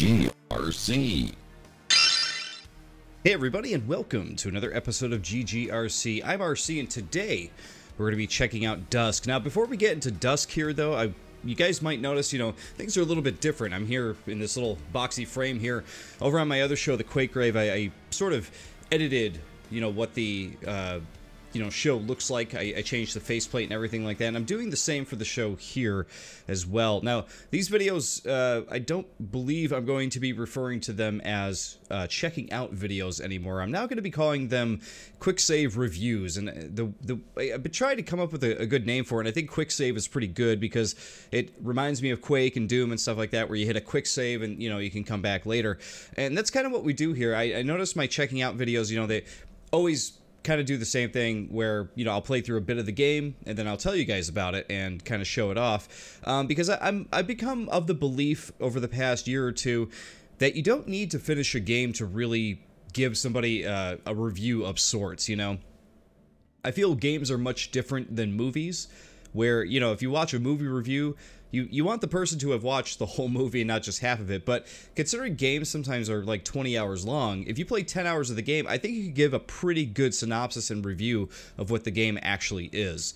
GGRC. Hey everybody, and welcome to another episode of GGRC. I'm RC, and today we're going to be checking out Dusk. Now, before we get into Dusk here, though, you guys might notice, things are a little bit different. I'm here in this little boxy frame here. Over on my other show, the QuickSave, I sort of edited, what the show looks like. I changed the faceplate and everything like that, and I'm doing the same for the show here as well. Now, these videos, I don't believe I'm going to be referring to them as checking out videos anymore. I'm now going to be calling them QuickSave reviews, and I've been trying to come up with a good name for it, and I think QuickSave is pretty good because it reminds me of Quake and Doom and stuff like that, where you hit a quick save and, you can come back later. And that's kind of what we do here. I noticed my checking out videos, they always kind of do the same thing where, I'll play through a bit of the game and then I'll tell you guys about it and kind of show it off. Because I've become of the belief over the past year or two that you don't need to finish a game to really give somebody a review of sorts, I feel games are much different than movies, where, if you watch a movie review, you want the person to have watched the whole movie and not just half of it. But considering games sometimes are like 20 hours long, if you play 10 hours of the game, I think you could give a pretty good synopsis and review of what the game actually is.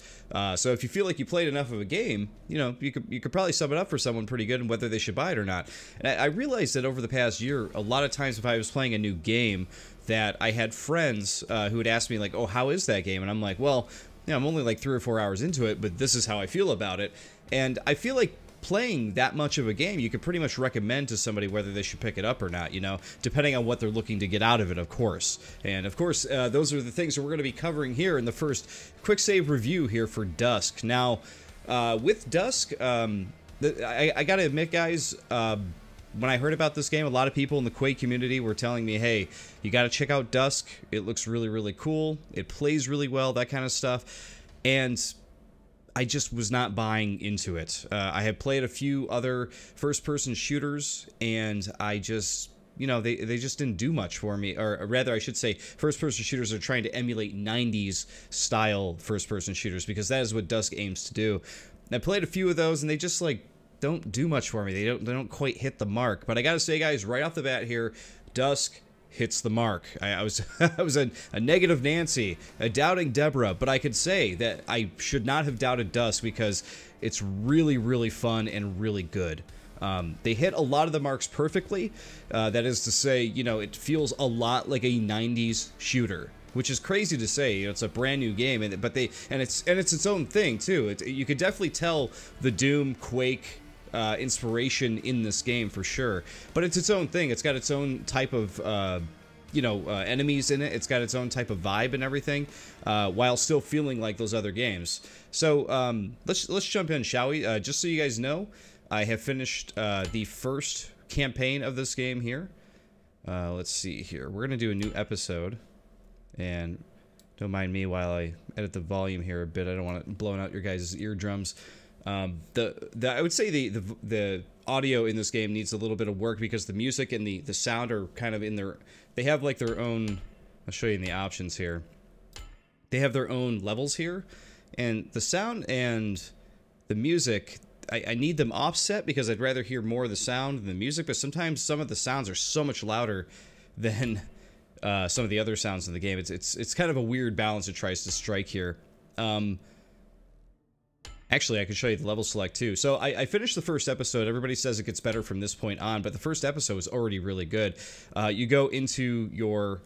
So if you feel like you played enough of a game, you could probably sum it up for someone pretty good and whether they should buy it or not. And I realized that over the past year, a lot of times if I was playing a new game, that I had friends who would ask me like, oh, how is that game? And I'm like, well, I'm only like 3 or 4 hours into it, but this is how I feel about it. And I feel like playing that much of a game, you could pretty much recommend to somebody whether they should pick it up or not, depending on what they're looking to get out of it, of course. And of course, those are the things that we're going to be covering here in the first QuickSave review here for Dusk. Now, with Dusk, I gotta admit, guys, when I heard about this game, a lot of people in the Quake community were telling me, hey, you got to check out Dusk. It looks really, really cool. It plays really well, that kind of stuff. And I just was not buying into it. I have played a few other first-person shooters, and I just, they just didn't do much for me. Or rather, I should say, first-person shooters are trying to emulate 90s style first-person shooters, because that is what Dusk aims to do. And I played a few of those, and they just, don't do much for me. They don't quite hit the mark. But I gotta say, guys, right off the bat here, Dusk hits the mark. I was a negative Nancy, a doubting Deborah, but I could say that I should not have doubted Dusk because it's really, really fun and really good. They hit a lot of the marks perfectly. That is to say, it feels a lot like a 90s shooter, which is crazy to say. It's a brand new game, and it's its own thing too. You could definitely tell the Doom, Quake inspiration in this game for sure, but it's its own thing. It's got its own type of enemies in it. It's got its own type of vibe and everything, while still feeling like those other games. So let's jump in, shall we? Just so you guys know, I have finished the first campaign of this game here. Let's see here. We're gonna do a new episode, and don't mind me while I edit the volume here a bit. I don't want it blowing out your guys' eardrums. I would say the audio in this game needs a little bit of work because the music and the sound are kind of in their... They have like their own... I'll show you in the options here. They have their own levels here, and the sound and the music, I need them offset because I'd rather hear more of the sound than the music, but sometimes some of the sounds are so much louder than some of the other sounds in the game. It's kind of a weird balance it tries to strike here. Actually, I could show you the level select too. So I finished the first episode. Everybody says it gets better from this point on, but the first episode is already really good. You go into your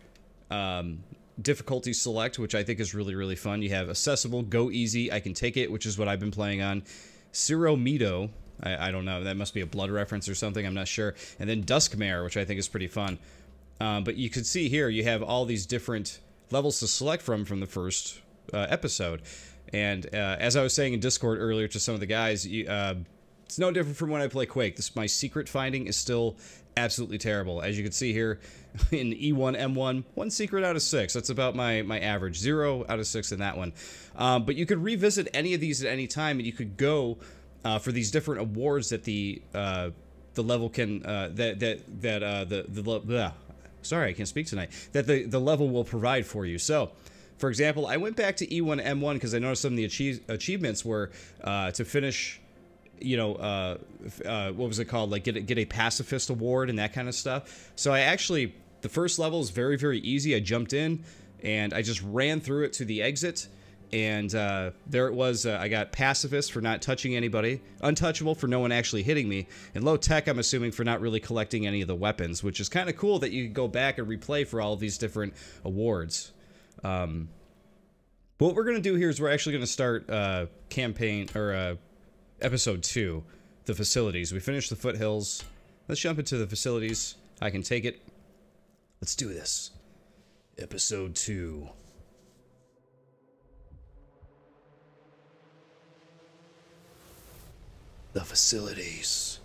difficulty select, which I think is really, really fun. You have accessible, go easy, I can take it, which is what I've been playing on. Ciro Mito, I don't know, that must be a blood reference or something, I'm not sure. And then Duskmare, which I think is pretty fun. But you can see here, you have all these different levels to select from the first episode. And as I was saying in Discord earlier to some of the guys, it's no different from when I play Quake. My secret finding is still absolutely terrible. As you can see here in E1, M1, 1 secret out of 6. That's about my average. 0 out of 6 in that one. But you could revisit any of these at any time, and you could go for these different awards that the level can sorry, I can't speak tonight. That the level will provide for you. So, for example, I went back to E1 M1 because I noticed some of the achievements were to finish you know, what was it called? Like get a pacifist award and that kind of stuff. So I actually, the first level is very, very easy. I jumped in and I just ran through it to the exit. And there it was. I got pacifist for not touching anybody, untouchable for no one actually hitting me, and low tech, I'm assuming, for not really collecting any of the weapons, which is kind of cool that you can go back and replay for all of these different awards. What we're going to do here is we're actually going to start campaign, or episode 2, the facilities. We finished the foothills. Let's jump into the facilities. I can take it. Let's do this. Episode 2. The facilities.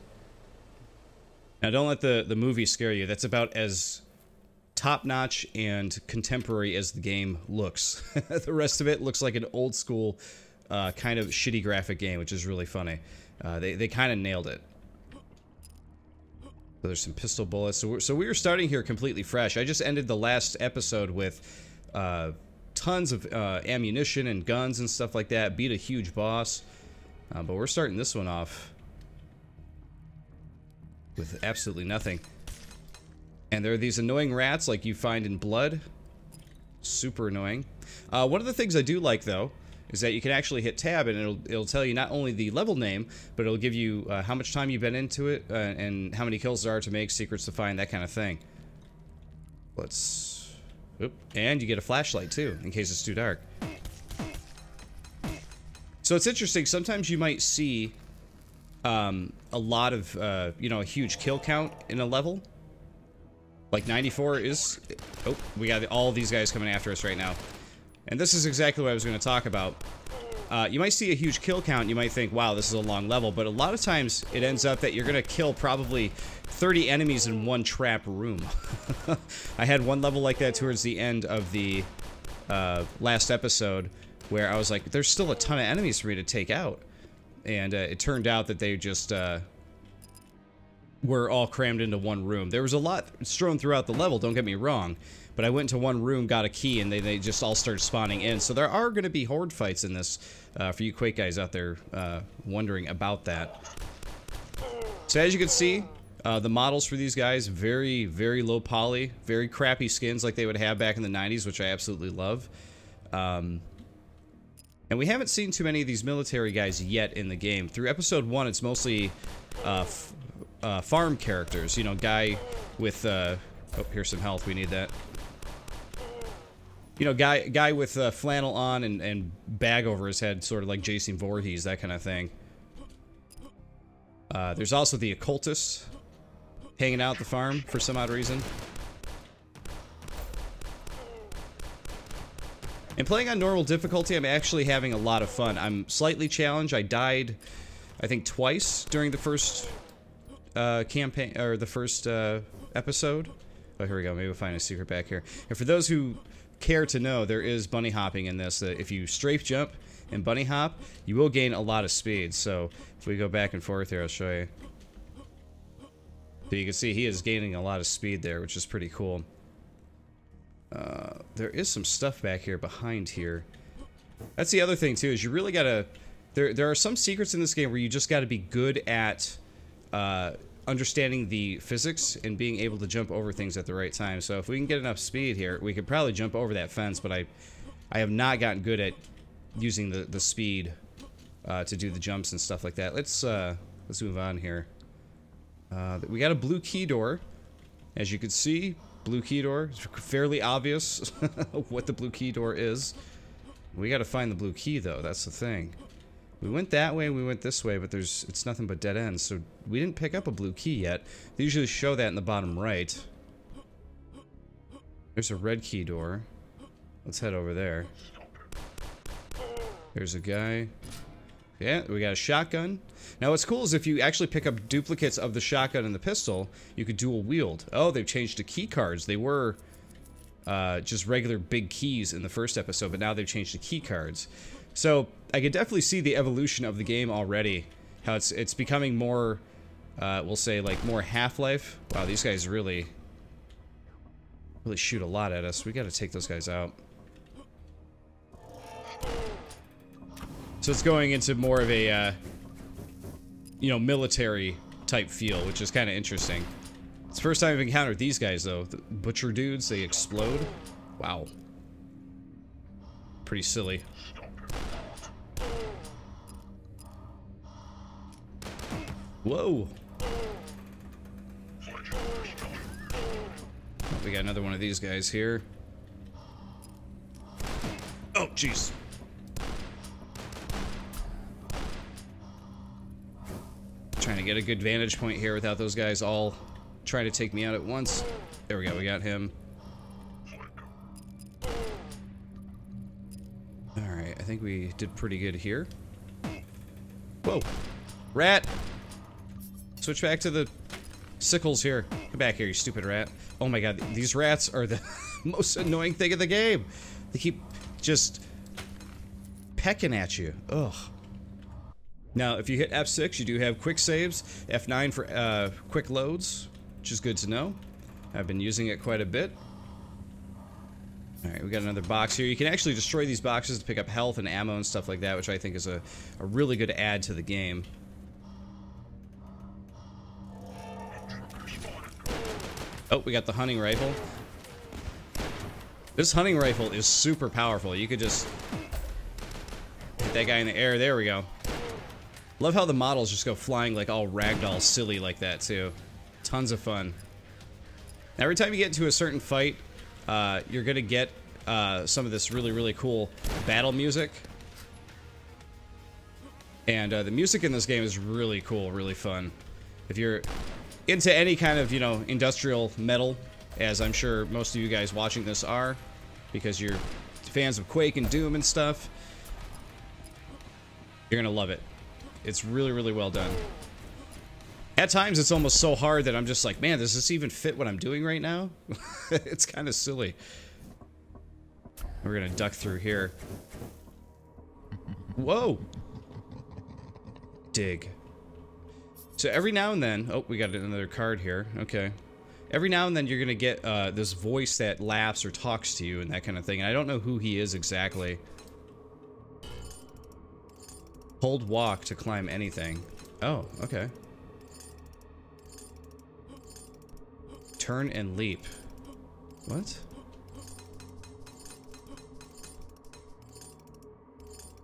Now, don't let the movie scare you. That's about as top-notch and contemporary as the game looks. The rest of it looks like an old-school kind of shitty graphic game, which is really funny. They kind of nailed it. So there's some pistol bullets. So we were starting here completely fresh. I just ended the last episode with tons of ammunition and guns and stuff like that. Beat a huge boss. But we're starting this one off with absolutely nothing. And there are these annoying rats like you find in Blood. Super annoying. One of the things I do like, though, is that you can actually hit tab and it'll tell you not only the level name, but it'll give you how much time you've been into it and how many kills there are to make, secrets to find, that kind of thing. Let's... Oop. And you get a flashlight, too, in case it's too dark. So it's interesting, sometimes you might see a lot of, you know, a huge kill count in a level. Like 94 is... Oh, we got all these guys coming after us right now. And this is exactly what I was going to talk about. You might see a huge kill count, you might think, wow, this is a long level, but a lot of times it ends up that you're going to kill probably 30 enemies in one trap room. I had one level like that towards the end of the last episode, where I was like, there's still a ton of enemies for me to take out. And it turned out that they just were all crammed into one room. There was a lot strewn throughout the level, don't get me wrong, but I went into one room, got a key, and they just all started spawning in. So there are going to be horde fights in this, for you Quake guys out there wondering about that. So as you can see, the models for these guys, very, very low poly, very crappy skins like they would have back in the 90s, which I absolutely love. And we haven't seen too many of these military guys yet in the game. Through episode 1, it's mostly farm characters. You know, guy with... oh, here's some health. We need that. You know, guy with flannel on and bag over his head, sort of like Jason Voorhees, that kind of thing. There's also the occultist hanging out at the farm for some odd reason. And playing on normal difficulty, I'm actually having a lot of fun. I'm slightly challenged. I died, I think, twice during the first campaign, or the first episode. Oh, here we go. Maybe we'll find a secret back here. And for those who care to know, there is bunny hopping in this. If you strafe jump and bunny hop, you will gain a lot of speed. So if we go back and forth here, I'll show you. So you can see he is gaining a lot of speed there, which is pretty cool. There is some stuff back here behind here. That's the other thing too, is you really gotta... There are some secrets in this game where you just gotta be good at understanding the physics and being able to jump over things at the right time. So if we can get enough speed here, we could probably jump over that fence, but I have not gotten good at using the speed to do the jumps and stuff like that. Let's move on here. We got a blue key door. As you can see, blue key door. It's fairly obvious what the blue key door is. We gotta find the blue key, though. That's the thing. We went that way, we went this way, but it's nothing but dead ends, so we didn't pick up a blue key yet. They usually show that in the bottom right. There's a red key door. Let's head over there. There's a guy. Yeah, we got a shotgun. Now what's cool is if you actually pick up duplicates of the shotgun and the pistol, you could dual wield. Oh, they've changed to key cards. They were just regular big keys in the first episode, but now they've changed to key cards. So I could definitely see the evolution of the game already. How it's becoming more, we'll say, like more Half-Life. Wow, these guys really shoot a lot at us. We got to take those guys out. So it's going into more of a you know, military type feel, which is kind of interesting. It's the first time I've encountered these guys, though. The butcher dudes, they explode. Wow. Pretty silly. Whoa. Oh, we got another one of these guys here. Oh, jeez. Trying to get a good vantage point here without those guys all trying to take me out at once. There we go, we got him. Alright, I think we did pretty good here. Whoa. Rat! Switch back to the sickles here. Come back here, you stupid rat. Oh my god, these rats are the most annoying thing in the game. They keep just pecking at you. Ugh. Now, if you hit F6, you do have quick saves. F9 for quick loads, which is good to know. I've been using it quite a bit. Alright, we got another box here. You can actually destroy these boxes to pick up health and ammo and stuff like that, which I think is a really good add to the game. Oh, we got the hunting rifle. This hunting rifle is super powerful. You could just hit that guy in the air. There we go. Love how the models just go flying like all ragdoll silly like that, too. Tons of fun. Now, every time you get into a certain fight, you're gonna get some of this really, really cool battle music. And the music in this game is really cool, really fun. If you're into any kind of, you know, industrial metal, as I'm sure most of you guys watching this are, because you're fans of Quake and Doom and stuff, you're gonna love it. It's really, really well done. At times, it's almost so hard that I'm just like, man, does this even fit what I'm doing right now? It's kind of silly. We're gonna duck through here. Whoa! Dig. So every now and then... Oh, we got another card here. Okay. Every now and then you're gonna get this voice that laughs or talks to you and that kind of thing. And I don't know who he is exactly. Hold walk to climb anything. Oh, okay. Turn and leap. What?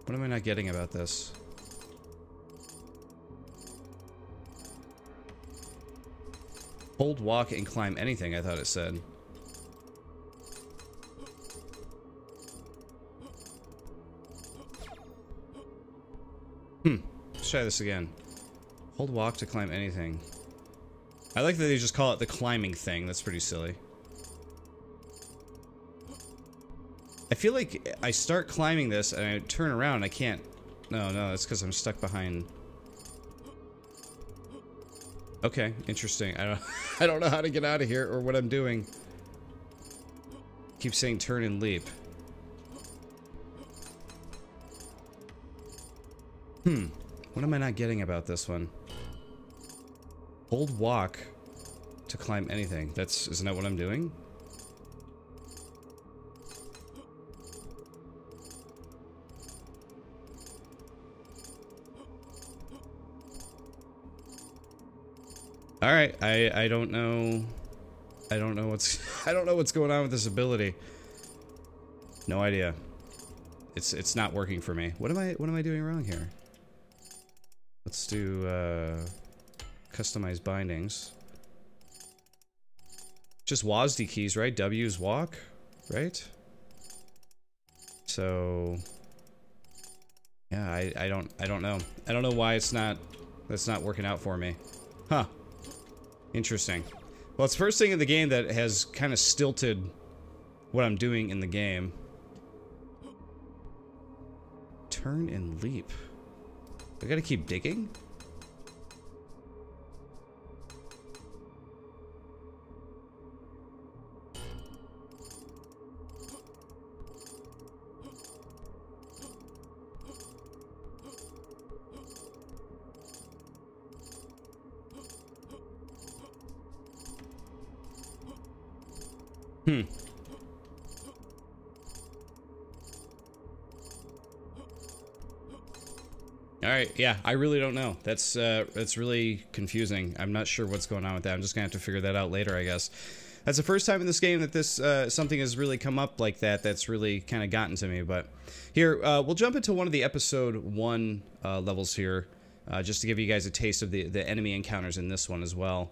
What am I not getting about this? Hold walk and climb anything, I thought it said. Let's try this again. Hold walk to climb anything. I like that they just call it the climbing thing. That's pretty silly. I feel like I start climbing this and I turn around and I can't... No, that's because I'm stuck behind... Okay, interesting. I don't know how to get out of here or what I'm doing. Keep saying turn and leap. What am I not getting about this one? Hold walk to climb anything. Isn't that what I'm doing? All right, I don't know. I don't know what's going on with this ability. No idea. It's not working for me. What am I doing wrong here? Let's do customize bindings. Just WASD keys, right? W's walk, right? So yeah, I don't know. I don't know why that's not working out for me. Huh. Interesting. Well, it's the first thing in the game that has kind of stilted what I'm doing in the game. Turn and leap. I gotta keep digging? All right, yeah, I really don't know. That's really confusing. I'm not sure what's going on with that. I'm just gonna have to figure that out later, I guess. That's the first time in this game that this something has really come up like that. That's really kind of gotten to me. But here, we'll jump into one of the episode 1 levels here, just to give you guys a taste of the enemy encounters in this one as well.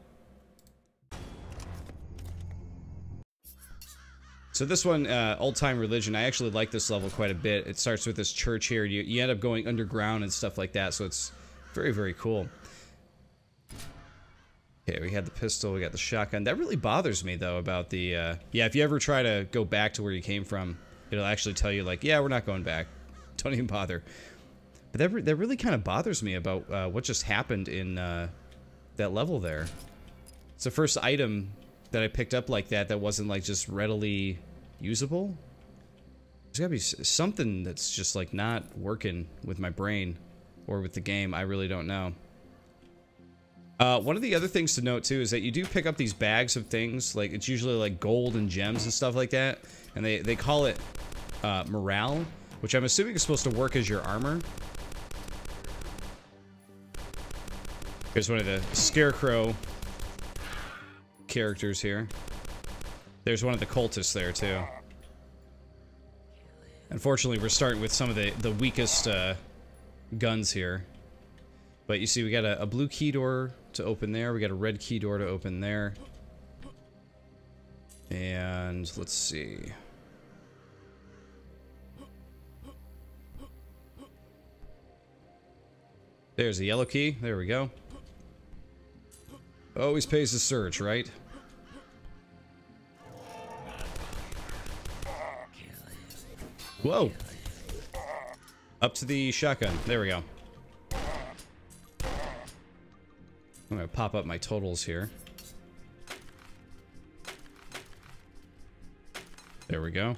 So this one, Old Time Religion, I actually like this level quite a bit. It starts with this church here. You end up going underground and stuff like that, so it's very, very cool. Okay, we had the pistol, we got the shotgun. That really bothers me, though, about the... yeah, if you ever try to go back to where you came from, it'll actually tell you, like, yeah, we're not going back. Don't even bother. But that really kind of bothers me about what just happened in that level there. It's the first item that I picked up like that wasn't, like, just readily usable. There's gotta be something that's just, like, not working with my brain or with the game. I really don't know. One of the other things to note, too, is that you do pick up these bags of things. Like, it's usually, like, gold and gems and stuff like that. And they call it morale, which I'm assuming is supposed to work as your armor. Here's one of the Scarecrow characters here. There's one of the cultists there, too. Unfortunately, we're starting with some of the weakest guns here. But you see, we got a blue key door to open there. We got a red key door to open there. And let's see. There's a yellow key. There we go. Always pays to search, right? Whoa! Up to the shotgun. There we go. I'm gonna pop up my totals here. There we go.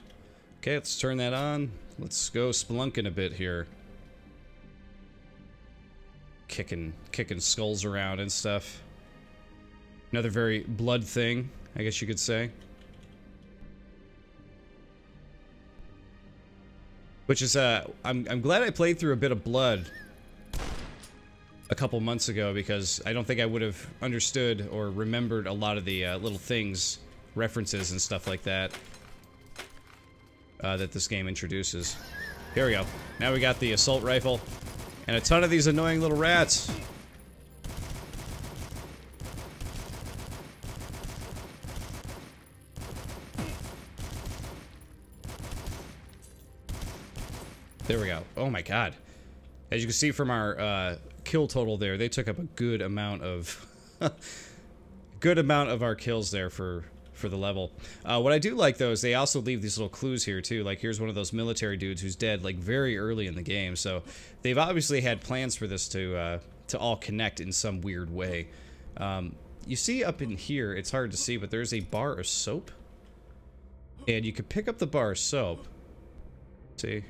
Okay, let's turn that on. Let's go spelunking a bit here. Kicking skulls around and stuff. Another very blood thing, I guess you could say. Which is, I'm glad I played through a bit of Blood a couple months ago, because I don't think I would have understood or remembered a lot of the little things, references and stuff like that, that this game introduces. Here we go. Now we got the assault rifle, and a ton of these annoying little rats. There we go. Oh my god. As you can see from our kill total there, they took up a good amount of our kills there for the level. What I do like, though, is they also leave these little clues here too. Like, here's one of those military dudes who's dead, like, very early in the game. So they've obviously had plans for this to all connect in some weird way. You see up in here, it's hard to see, but there's a bar of soap, and you could pick up the bar of soap. See?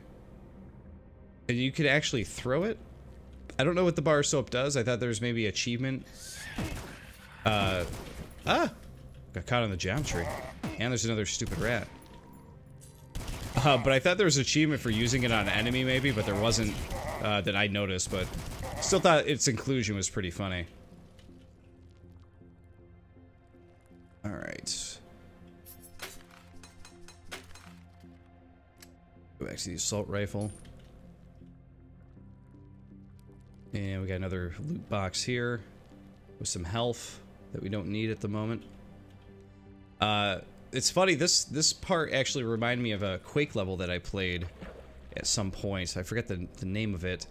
And you could actually throw it. I don't know what the bar of soap does. I thought there was maybe achievement. Got caught on the geometry. And there's another stupid rat. But I thought there was achievement for using it on an enemy maybe, but there wasn't that I noticed, but still thought its inclusion was pretty funny. Alright. Go back to the assault rifle. And we got another loot box here with some health that we don't need at the moment. It's funny, this part actually reminded me of a Quake level that I played at some point. I forget the name of it.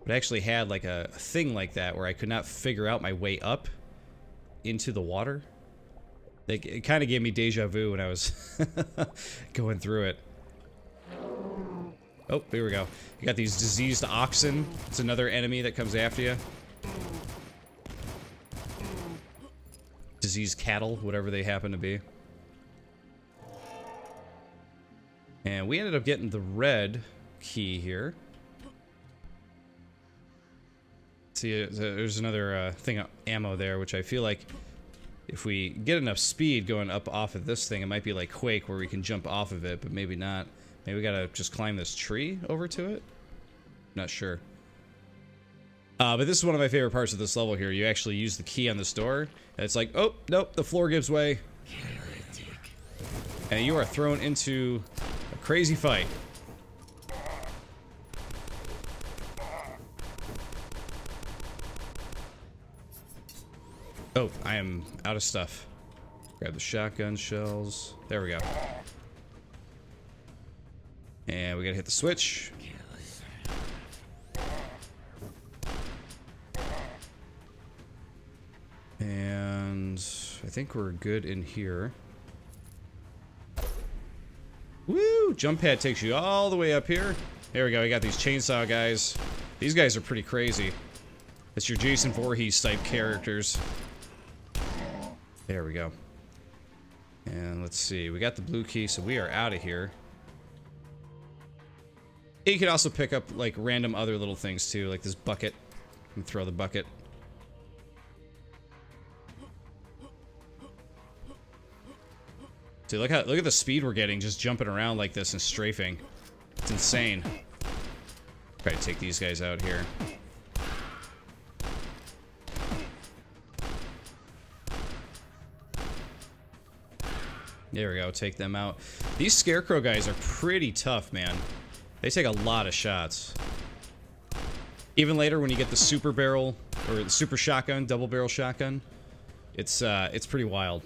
But I actually had like a thing like that where I could not figure out my way up into the water. Like, it kind of gave me deja vu when I was going through it. Oh, here we go. You got these diseased oxen. It's another enemy that comes after you. Diseased cattle, whatever they happen to be. And we ended up getting the red key here. See, there's another thing of ammo there, which I feel like if we get enough speed going up off of this thing, it might be like Quake where we can jump off of it, but maybe not. Maybe we gotta just climb this tree over to it? Not sure. But this is one of my favorite parts of this level here. You actually use the key on this door, and it's like, oh, nope, the floor gives way. And you are thrown into a crazy fight. Oh, I am out of stuff. Grab the shotgun shells. There we go. And we gotta hit the switch. And I think we're good in here. Woo! Jump pad takes you all the way up here. There we go. We got these chainsaw guys. These guys are pretty crazy. It's your Jason Voorhees type characters. There we go. And let's see. We got the blue key, so we are out of here. You can also pick up like random other little things too, like this bucket. And throw the bucket. Dude, look at the speed we're getting just jumping around like this and strafing. It's insane. Try to take these guys out here. There we go, take them out. These scarecrow guys are pretty tough, man. They take a lot of shots. Even later when you get the super barrel or the super shotgun, double barrel shotgun, it's pretty wild.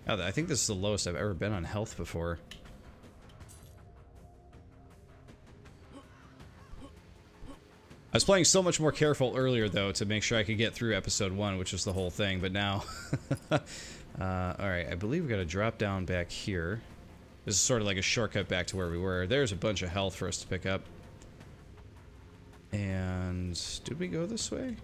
I think this is the lowest I've ever been on health before. I was playing so much more careful earlier, though, to make sure I could get through episode 1, which was the whole thing, but now... Alright, I believe we gotta drop down back here. This is sort of like a shortcut back to where we were. There's a bunch of health for us to pick up. And... did we go this way?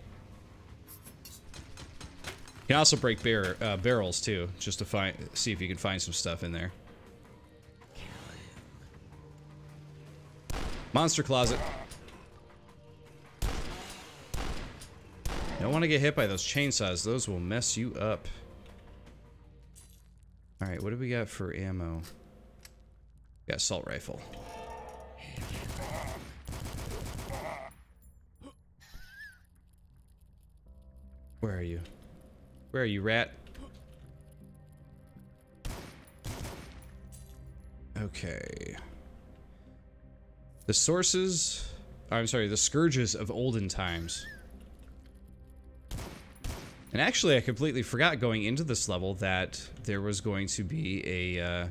You can also break barrels too, just to see if you can find some stuff in there. Monster closet. You don't want to get hit by those chainsaws; those will mess you up. All right, what do we got for ammo? We got assault rifle. Where are you? Where are you, rat? Okay. The sources... I'm sorry, the scourges of olden times. And actually, I completely forgot going into this level that there was going to be a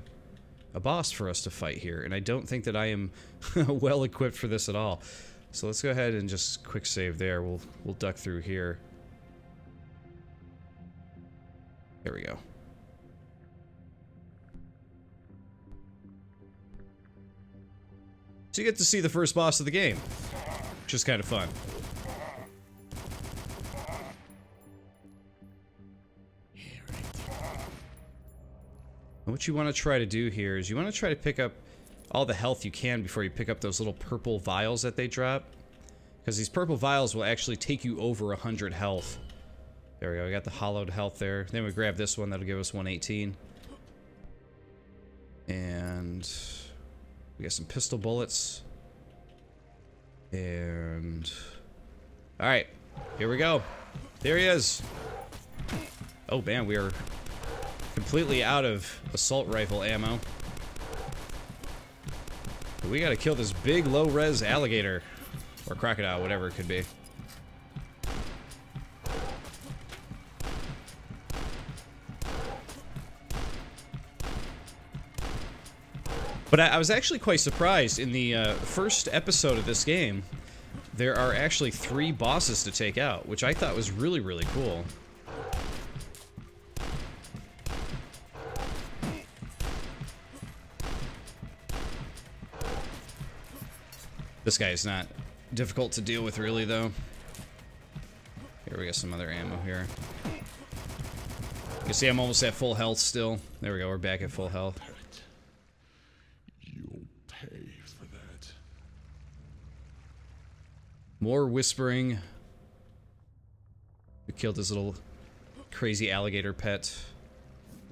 boss for us to fight here. And I don't think that I am well equipped for this at all. So let's go ahead and just quick save there. We'll duck through here. There we go. So you get to see the first boss of the game, which is kind of fun. And what you want to try to do here is you want to try to pick up all the health you can before you pick up those little purple vials that they drop. Because these purple vials will actually take you over 100 health. There we go, we got the hollowed health there. Then we grab this one, that'll give us 118. And we got some pistol bullets. And... alright, here we go. There he is. Oh man, we are completely out of assault rifle ammo. But we gotta kill this big low-res alligator. Or crocodile, whatever it could be. But I was actually quite surprised. In the first episode of this game, there are actually 3 bosses to take out, which I thought was really, really cool. This guy is not difficult to deal with, really, though. Here, we got some other ammo here. You can see I'm almost at full health still. There we go, we're back at full health. For that. More whispering. We killed this little crazy alligator pet.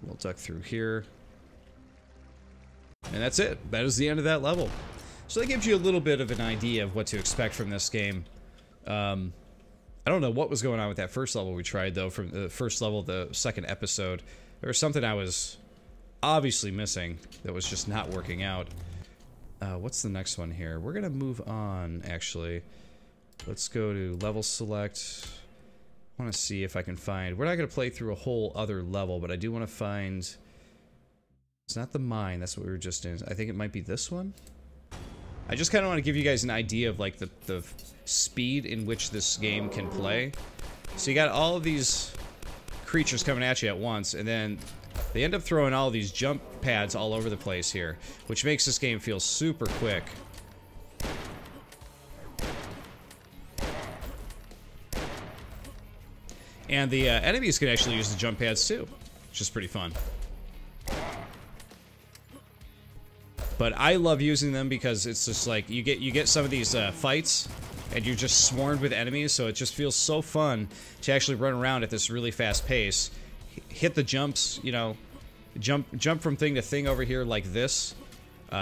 We'll duck through here. And that's it. That is the end of that level. So that gives you a little bit of an idea of what to expect from this game. I don't know what was going on with that first level we tried, though, from the first level of the second episode. There was something I was obviously missing that was just not working out. What's the next one here? We're gonna move on, actually. Let's go to level select. I want to see if I can find... We're not going to play through a whole other level, but I do want to find... It's not the mine, that's what we were just in. I think it might be this one. I just kind of want to give you guys an idea of, like, the speed in which this game can play. So you got all of these creatures coming at you at once, and then they end up throwing all of these jump pads all over the place here, which makes this game feel super quick. And the enemies can actually use the jump pads too, which is pretty fun. But I love using them because it's just like you get some of these fights, and you're just swarmed with enemies, so it just feels so fun to actually run around at this really fast pace, hit the jumps, you know, jump from thing to thing over here like this.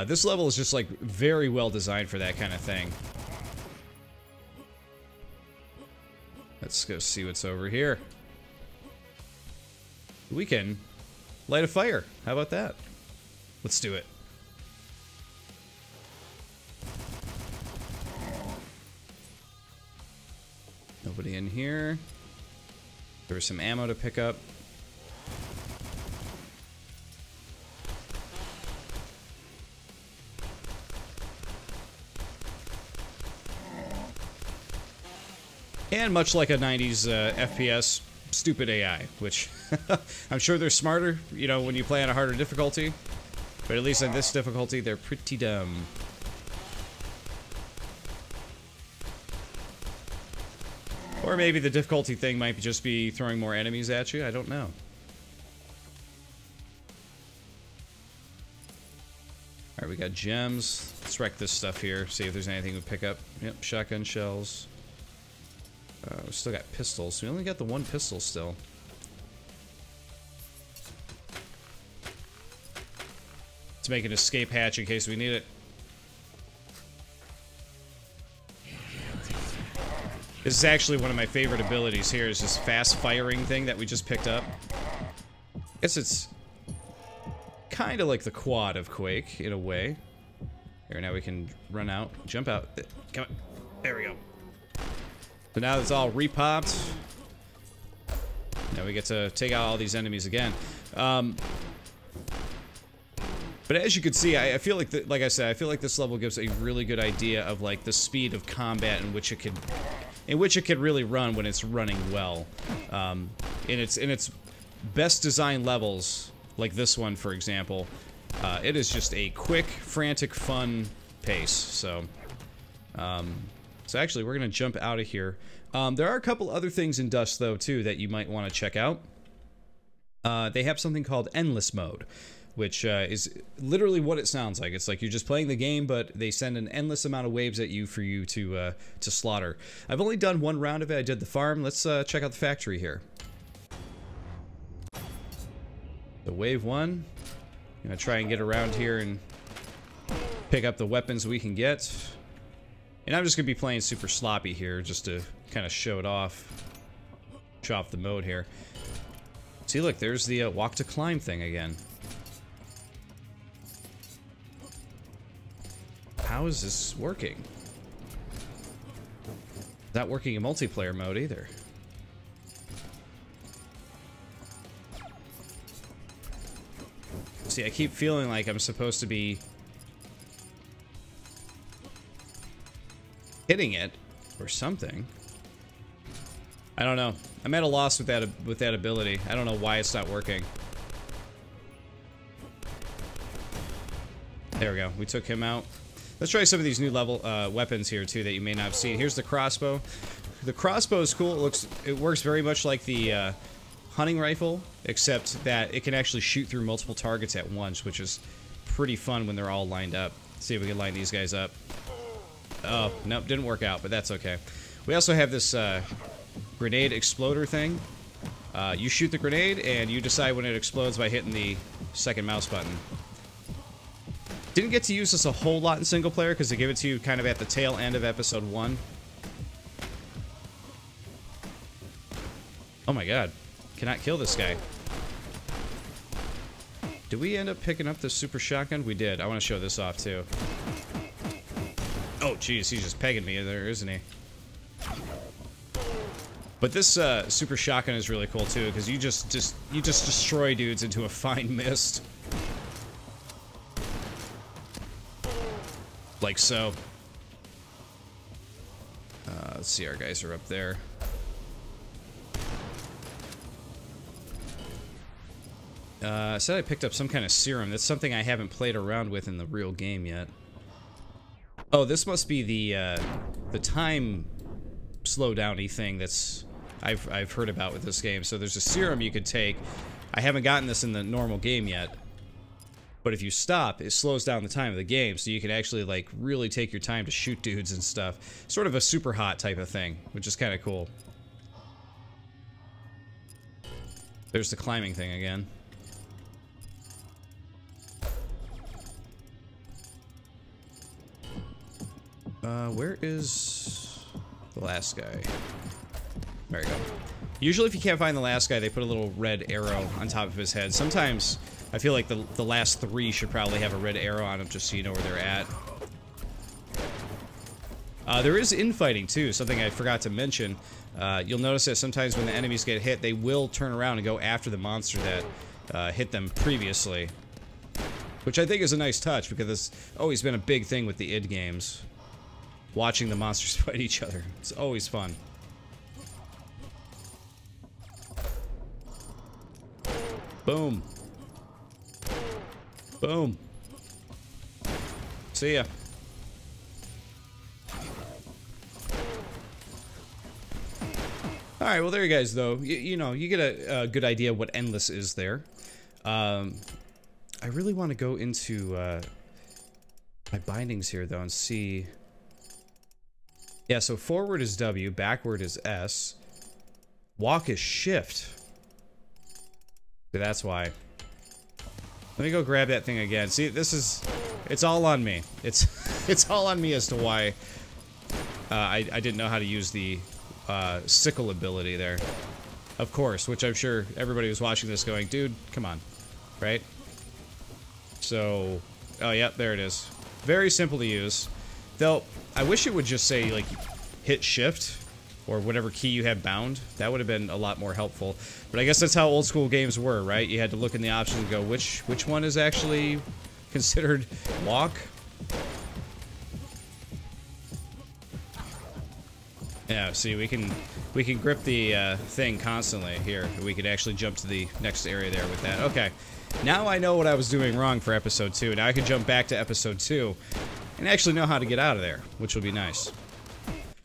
This level is just like very well designed for that kind of thing. Let's go see what's over here. We can light a fire. How about that? Let's do it. Nobody in here. There was some ammo to pick up. And much like a 90s FPS, stupid AI, which I'm sure they're smarter, you know, when you play on a harder difficulty. But at least on this difficulty, they're pretty dumb. Or maybe the difficulty thing might just be throwing more enemies at you, I don't know. Alright, we got gems. Let's wreck this stuff here, see if there's anything we pick up. Yep, shotgun shells. We still got pistols. We only got the one pistol still. Let's make an escape hatch in case we need it. This is actually one of my favorite abilities here, is this fast firing thing that we just picked up. I guess it's kind of like the quad of Quake, in a way. Here, now we can run out, jump out. Come on. There we go. So now it's all repopped. Now we get to take out all these enemies again. But as you can see, I feel like, like I said, I feel like this level gives a really good idea of like the speed of combat in which it could really run when it's running well. In its best designed levels, like this one, for example, it is just a quick, frantic, fun pace. So actually, we're gonna jump out of here. There are a couple other things in Dusk, though, too, that you might want to check out. They have something called Endless Mode, which is literally what it sounds like. It's like you're just playing the game, but they send an endless amount of waves at you for you to slaughter. I've only done one round of it. I did the farm. Let's check out the factory here. The wave one. I'm gonna try and get around here and pick up the weapons we can get. And I'm just gonna be playing super sloppy here, just to kind of show it off. Show off the mode here. See, look, there's the walk to climb thing again. How is this working? Not working in multiplayer mode either. See, I keep feeling like I'm supposed to be hitting it or something. I don't know. I'm at a loss with that ability. I don't know why it's not working. There we go. We took him out. Let's try some of these new level weapons here too that you may not have seen. Here's the crossbow. The crossbow is cool. It works very much like the hunting rifle, except that it can actually shoot through multiple targets at once, which is pretty fun when they're all lined up. Let's see if we can line these guys up. Oh, nope, didn't work out, but that's okay. We also have this grenade exploder thing. You shoot the grenade, and you decide when it explodes by hitting the second mouse button. Didn't get to use this a whole lot in single player, because they give it to you kind of at the tail end of episode 1. Oh my god. Cannot kill this guy. Did we end up picking up the super shotgun? We did. I want to show this off too. Oh jeez, he's just pegging me there, isn't he? But this super shotgun is really cool too, because you just destroy dudes into a fine mist. Like so. Let's see, our guys are up there. I said I picked up some kind of serum. That's something I haven't played around with in the real game yet. Oh, this must be the time slowdowny thing that's I've heard about with this game. So there's a serum you could take. I haven't gotten this in the normal game yet. But if you stop, it slows down the time of the game, so you can actually, like, really take your time to shoot dudes and stuff. Sort of a super hot type of thing, which is kind of cool. There's the climbing thing again. Where is the last guy? There you go. Usually if you can't find the last guy, they put a little red arrow on top of his head. Sometimes I feel like the last three should probably have a red arrow on them just so you know where they're at. There is infighting too, something I forgot to mention. You'll notice that sometimes when the enemies get hit, they will turn around and go after the monster that hit them previously. Which I think is a nice touch, because it's always been a big thing with the id games. Watching the monsters fight each other. It's always fun. Boom. Boom. See ya. Alright, well there you guys though. You know, you get a good idea what Endless is there. I really want to go into my bindings here though and see... Yeah, so forward is W, backward is S. Walk is shift. So that's why. Let me go grab that thing again. See, this is... It's all on me. It's all on me as to why I didn't know how to use the sickle ability there. Of course, which I'm sure everybody was watching this going, dude, come on. Right? So... Oh, yep, there it is. Very simple to use. Though, I wish it would just say, like, hit shift, or whatever key you have bound. That would have been a lot more helpful. But I guess that's how old school games were, right? You had to look in the options and go, which one is actually considered walk? Yeah, see, we can grip the thing constantly here. We could actually jump to the next area there with that. Okay, now I know what I was doing wrong for episode 2. Now I can jump back to episode 2 and actually know how to get out of there, which will be nice.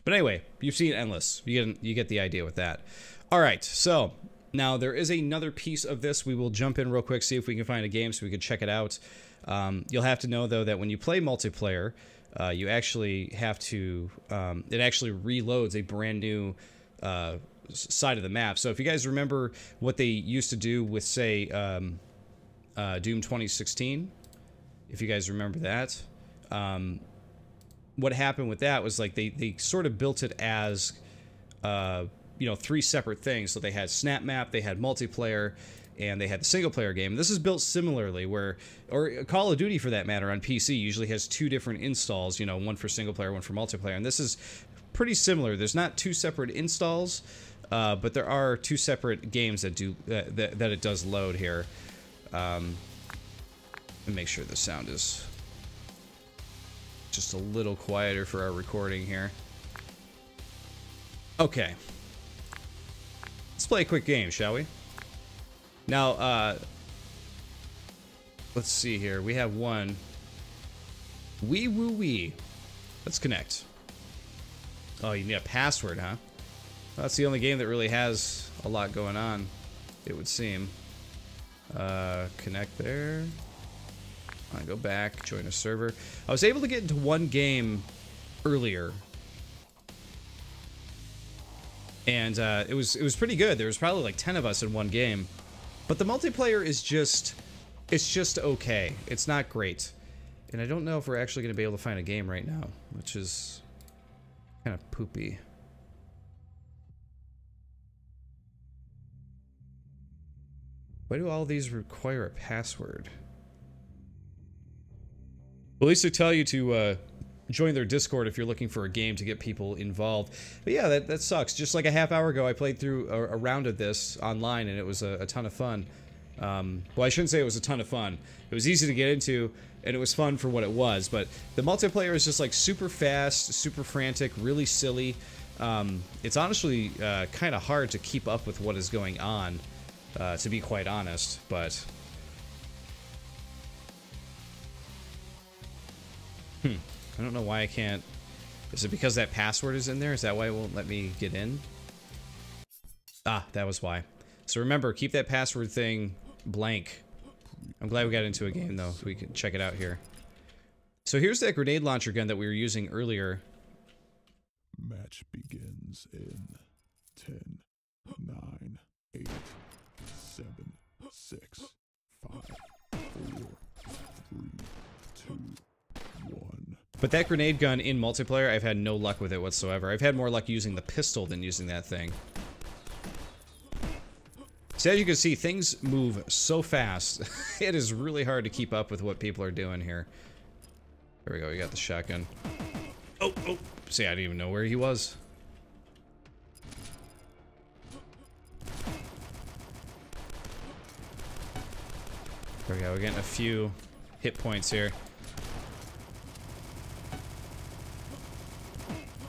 But anyway, you've seen Endless. You get the idea with that. Alright, so, now there is another piece of this. We will jump in real quick, see if we can find a game so we can check it out. You'll have to know, though, that when you play multiplayer, you actually have to... it actually reloads a brand new side of the map. So if you guys remember what they used to do with, say, Doom 2016, if you guys remember that... what happened with that was like they sort of built it as you know, 3 separate things. So they had snap map, they had multiplayer, and they had the single player game. And this is built similarly, where, or Call of Duty for that matter on PC usually has 2 different installs, you know, one for single player, one for multiplayer. And this is pretty similar. There's not 2 separate installs, but there are 2 separate games that do that it does load here. Let me make sure the sound is just a little quieter for our recording here. Okay. Let's play a quick game, shall we? Now, let's see here. We have one. Wee woo wee. Let's connect. Oh, you need a password, huh? Well, that's the only game that really has a lot going on, it would seem. Connect there. I go back, join a server. I was able to get into one game earlier, and it was pretty good. There was probably like 10 of us in one game, but the multiplayer is just okay. It's not great, and I don't know if we're actually going to be able to find a game right now, which is kind of poopy. Why do all these require a password? Well, at least they tell you to join their Discord if you're looking for a game to get people involved. But yeah, that sucks. Just like a half hour ago, I played through a round of this online, and it was a ton of fun. Well, I shouldn't say it was a ton of fun. It was easy to get into, and it was fun for what it was. But the multiplayer is just like super fast, super frantic, really silly. It's honestly kind of hard to keep up with what is going on, to be quite honest. But I don't know why I can't. Is it because that password is in there? Is that why it won't let me get in? Ah, that was why. So remember, keep that password thing blank. I'm glad we got into a game, though, so we can check it out here. So here's that grenade launcher gun that we were using earlier. Match begins in 10, 9, 8, 7, 6, 5, 4, 3, 2, 1. But that grenade gun in multiplayer, I've had no luck with it whatsoever. I've had more luck using the pistol than using that thing. So as you can see, things move so fast. It is really hard to keep up with what people are doing here. There we go, we got the shotgun. Oh! See, I didn't even know where he was. There we go, we're getting a few hit points here.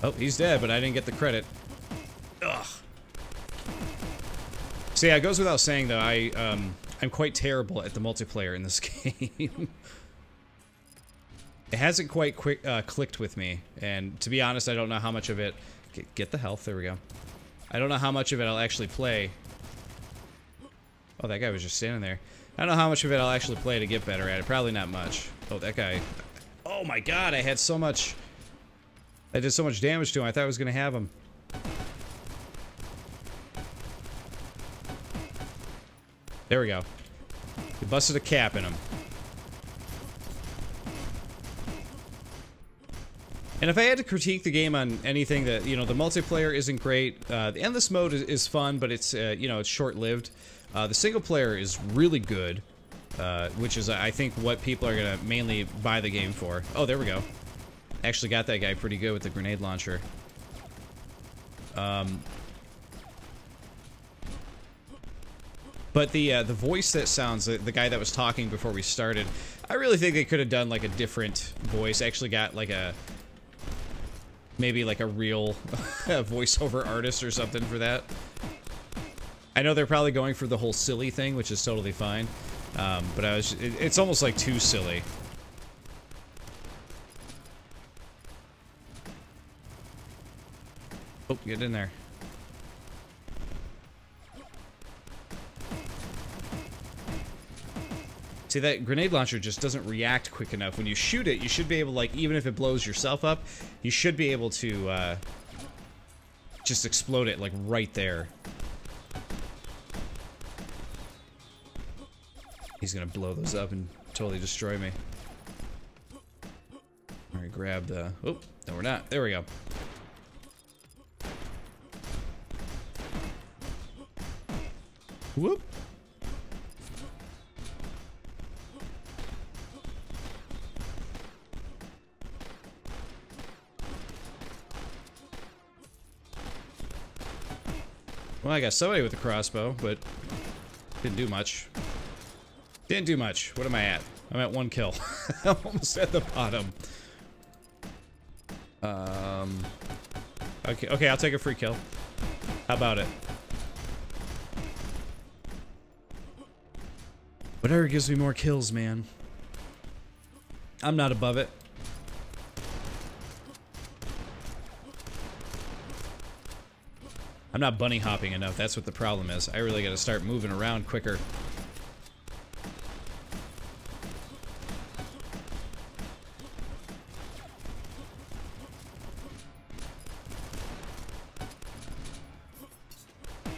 Oh, he's dead, but I didn't get the credit. Ugh. So yeah, it goes without saying though, I'm quite terrible at the multiplayer in this game. It hasn't quite clicked with me, and to be honest, I don't know how much of it... Get the health, there we go. I don't know how much of it I'll actually play. Oh, that guy was just standing there. I don't know how much of it I'll actually play to get better at it. Probably not much. Oh, that guy... Oh my god, I had so much... I did so much damage to him, I thought I was gonna have him. There we go. We busted a cap in him. And if I had to critique the game on anything that, you know, the multiplayer isn't great. The endless mode is fun, but it's, you know, it's short-lived. The single player is really good, which is, I think, what people are gonna mainly buy the game for. Oh, there we go. Actually got that guy pretty good with the grenade launcher. But the voice that sounds, the guy that was talking before we started, I really think they could have done like a different voice. Actually got like a, maybe like a real voiceover artist or something for that. I know they're probably going for the whole silly thing, which is totally fine. But it's almost like too silly. Oh, get in there. See, that grenade launcher just doesn't react quick enough. When you shoot it, you should be able, like, even if it blows yourself up, you should be able to, just explode it, like, right there. He's gonna blow those up and totally destroy me. Alright, grab the... Oh, no we're not. There we go. Whoop. Well, I got somebody with a crossbow, but didn't do much. Didn't do much. What am I at? I'm at 1 kill. I'm almost at the bottom. Okay, I'll take a free kill. How about it? Whatever gives me more kills, man. I'm not above it. I'm not bunny hopping enough. That's what the problem is. I really gotta start moving around quicker.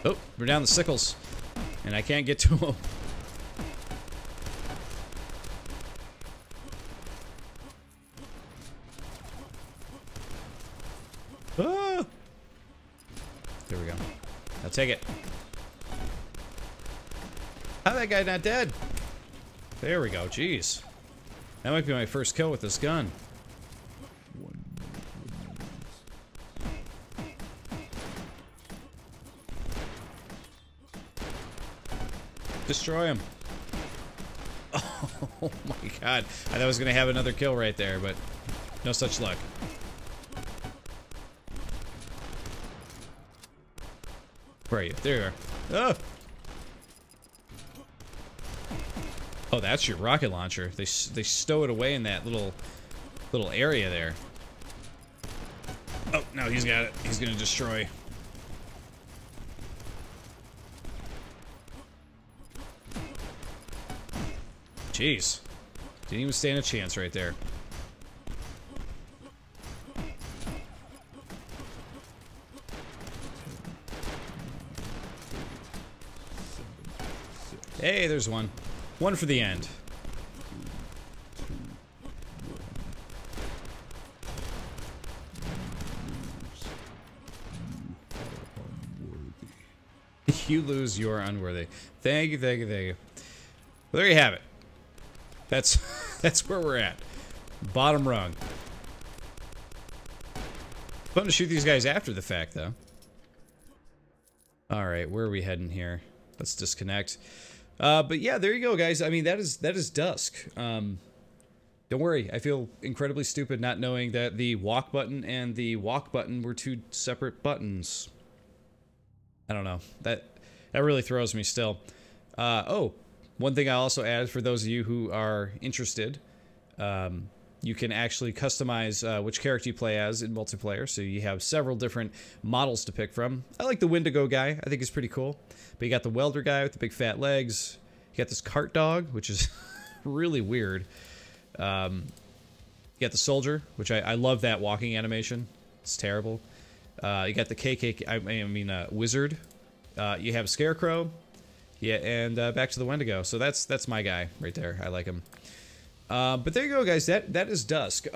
Oh, we're down the sickles. And I can't get to them. Ah! There we go. I'll take it. How that guy not dead? There we go. Jeez. That might be my first kill with this gun. Destroy him. Oh my god. I thought I was going to have another kill right there, but no such luck. Where are you? There you are. Oh! Oh, that's your rocket launcher. They stow it away in that little area there. Oh, no, he's got it. He's going to destroy. Jeez. Didn't even stand a chance right there. Hey, there's one. One for the end. You lose, you're unworthy. Thank you, thank you, thank you. Well, there you have it. That's where we're at. Bottom rung. Fun to shoot these guys after the fact, though. Alright, where are we heading here? Let's disconnect. But yeah, there you go, guys. I mean, that is Dusk. Don't worry, I feel incredibly stupid not knowing that the walk button and the walk button were two separate buttons. I don't know. That really throws me still. Oh, one thing I also added for those of you who are interested, you can actually customize which character you play as in multiplayer, so you have several different models to pick from. I like the Wendigo guy. I think he's pretty cool. But you got the welder guy with the big fat legs. You got this cart dog, which is really weird. You got the soldier, which I love that walking animation. It's terrible. You got the wizard. You have Scarecrow. Yeah, and back to the Wendigo. So that's my guy right there. I like him. But there you go, guys. That is Dusk.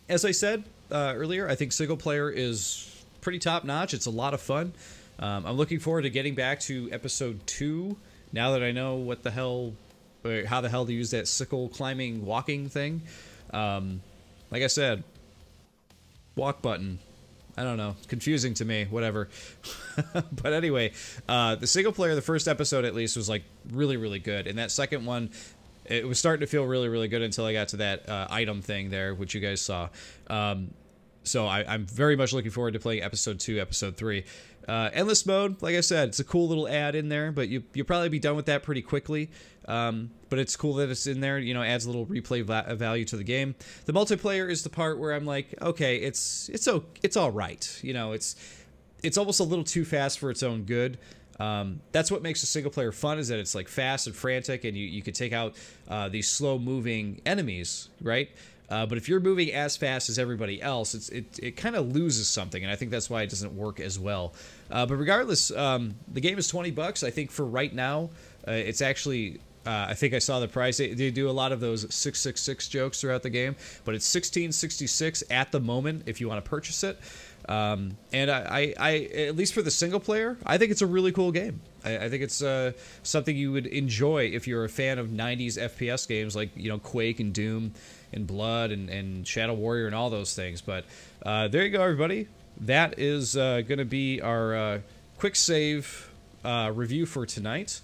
As I said earlier, I think single player is pretty top notch. It's a lot of fun. I'm looking forward to getting back to episode 2 now that I know what the hell, or how the hell to use that sickle climbing walking thing. Like I said, walk button. I don't know. Confusing to me. Whatever. But anyway, the single player, the first episode at least, was like really, really good. And that second one, it was starting to feel really, really good until I got to that item thing there, which you guys saw. So I'm very much looking forward to playing episode 2, episode 3. Endless mode, like I said, it's a cool little add in there, but you'll probably be done with that pretty quickly. But it's cool that it's in there, you know, adds a little replay value to the game. The multiplayer is the part where I'm like, okay, it's all right. You know, it's almost a little too fast for its own good. That's what makes a single player fun, is that it's like fast and frantic, and you can take out these slow moving enemies, right? But if you're moving as fast as everybody else, it kind of loses something, and I think that's why it doesn't work as well. But regardless, the game is $20. I think for right now, it's actually, I think I saw the price. They do a lot of those 666 jokes throughout the game, but it's $16.66 at the moment if you want to purchase it. And I at least for the single player, I think it's a really cool game. I think it's something you would enjoy if you're a fan of 90s FPS games like, you know, Quake and Doom and Blood and Shadow Warrior and all those things. But there you go, everybody. That is going to be our quick save review for tonight.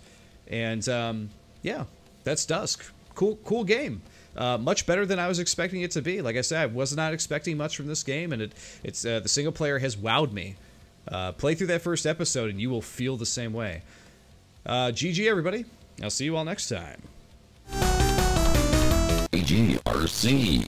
And yeah, that's Dusk. Cool game. Much better than I was expecting it to be. Like I said, I was not expecting much from this game, and it's the single player has wowed me. Play through that first episode, and you will feel the same way. GG, everybody. I'll see you all next time. GRC.